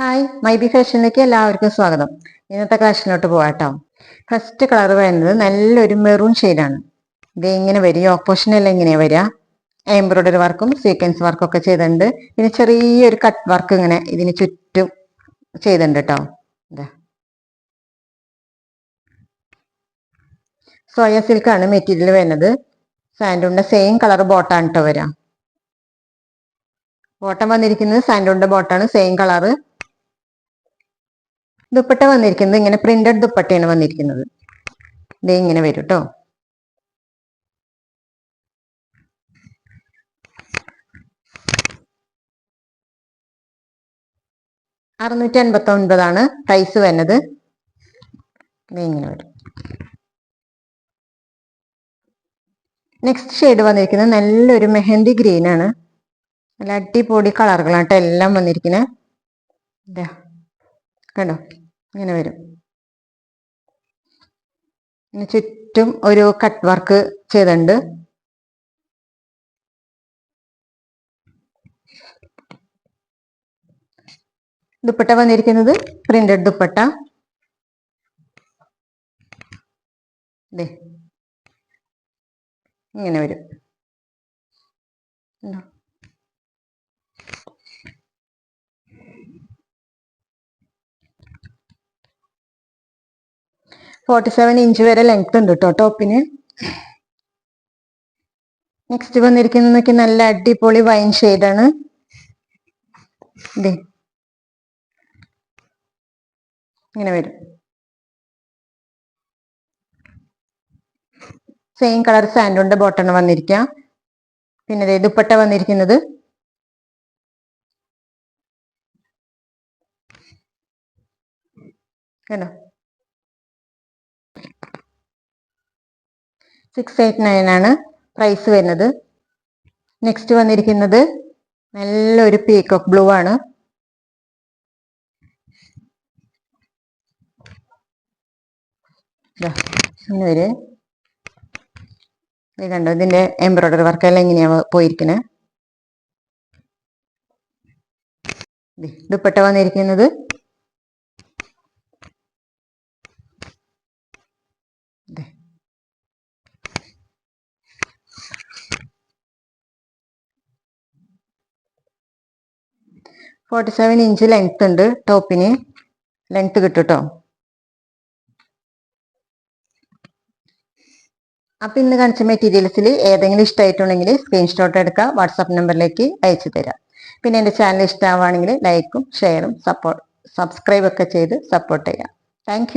Hi മൈബി ഫാഷനിലേക്ക് എല്ലാവർക്കും സ്വാഗതം. ഇന്നത്തെ കളക്ഷനിലോട്ട് പോവാട്ടോ. ഫസ്റ്റ് കളർ വരുന്നത് നല്ലൊരു മെറൂൺ ഷെയ്ഡാണ്. ഇത് ഇങ്ങനെ വരും, ഓപ്പോഷൻ എല്ലാം ഇങ്ങനെ വരിക. എംബ്രോയിഡറി വർക്കും സീക്വൻസ് വർക്കും ഒക്കെ ചെയ്തിട്ടുണ്ട്. പിന്നെ ചെറിയൊരു കട്ട് വർക്ക് ഇങ്ങനെ ഇതിന് ചുറ്റും ചെയ്തിട്ടുണ്ട് കേട്ടോ. ഇതാ സോയ സിൽക്കാണ് മെറ്റീരിയൽ വരുന്നത്. സാൻഡൂണിന്റെ സെയിം കളർ ബോട്ടാണ് കേട്ടോ വരിക. ബോട്ടം വന്നിരിക്കുന്നത് സാൻഡൂണിന്റെ ബോട്ടാണ്, സെയിം കളറ്. ദുപ്പട്ട വന്നിരിക്കുന്നത് ഇങ്ങനെ പ്രിന്റഡ് ദുപ്പട്ടയാണ് വന്നിരിക്കുന്നത്. ഇത് ഇങ്ങനെ വരും കേട്ടോ. $659 പ്രൈസ് വരുന്നത്. ഇത് ഇങ്ങനെ വരും. നെക്സ്റ്റ് ഷെയ്ഡ് വന്നിരിക്കുന്നത് നല്ലൊരു മെഹന്തി ഗ്രീൻ ആണ്. നല്ല അടിപൊളി കളറുകളാണ് കേട്ടോ എല്ലാം വന്നിരിക്കുന്നത്. കണ്ടോ, ഇങ്ങനെ വരും. ചുറ്റും ഒരു കട്ട് വർക്ക് ചെയ്തിട്ടുണ്ട്. ദുപ്പട്ട വന്നിരിക്കുന്നത് പ്രിന്റഡ് ദുപ്പട്ട. ഇങ്ങനെ വരും. $47 വരെ ലെങ്ത് ഉണ്ട് കേട്ടോ ടോപ്പിന്. നെക്സ്റ്റ് വന്നിരിക്കുന്നതൊക്കെ നല്ല അടിപൊളി വൈൻ ഷെയ്ഡാണ്. ഇങ്ങനെ വരും. സെയിം കളർ സാൻഡൂണിന്റെ ബോട്ടണ് വന്നിരിക്കാം. പിന്നെ ദുപ്പട്ട വന്നിരിക്കുന്നത് കണ്ടോ, $689 ആണ് പ്രൈസ് വരുന്നത്. നെക്സ്റ്റ് വന്നിരിക്കുന്നത് നല്ലൊരു പീകോക്ക് ബ്ലൂ ആണ്. ഇങ്ങനെ കണ്ടോ, ഇതിന്റെ എംബ്രോയിഡറി വർക്കെല്ലാം എങ്ങനെയാ പോയിരിക്കുന്നത്. ദുപ്പട്ട വന്നിരിക്കുന്നത് $47 ലെങ്ത് ഉണ്ട് ടോപ്പിന്. ലെങ്ത് കിട്ടും കേട്ടോ. അപ്പൊ ഇന്ന് കാണിച്ച മെറ്റീരിയൽസിൽ ഏതെങ്കിലും ഇഷ്ടമായിട്ടുണ്ടെങ്കിൽ സ്ക്രീൻഷോട്ട് എടുക്കുക, വാട്സാപ്പ് നമ്പറിലേക്ക് അയച്ചു തരാം. പിന്നെ എൻ്റെ ചാനൽ ഇഷ്ടമാവുകയാണെങ്കിൽ ലൈക്കും ഷെയറും സബ്സ്ക്രൈബ് ഒക്കെ ചെയ്ത് സപ്പോർട്ട് ചെയ്യാം. താങ്ക്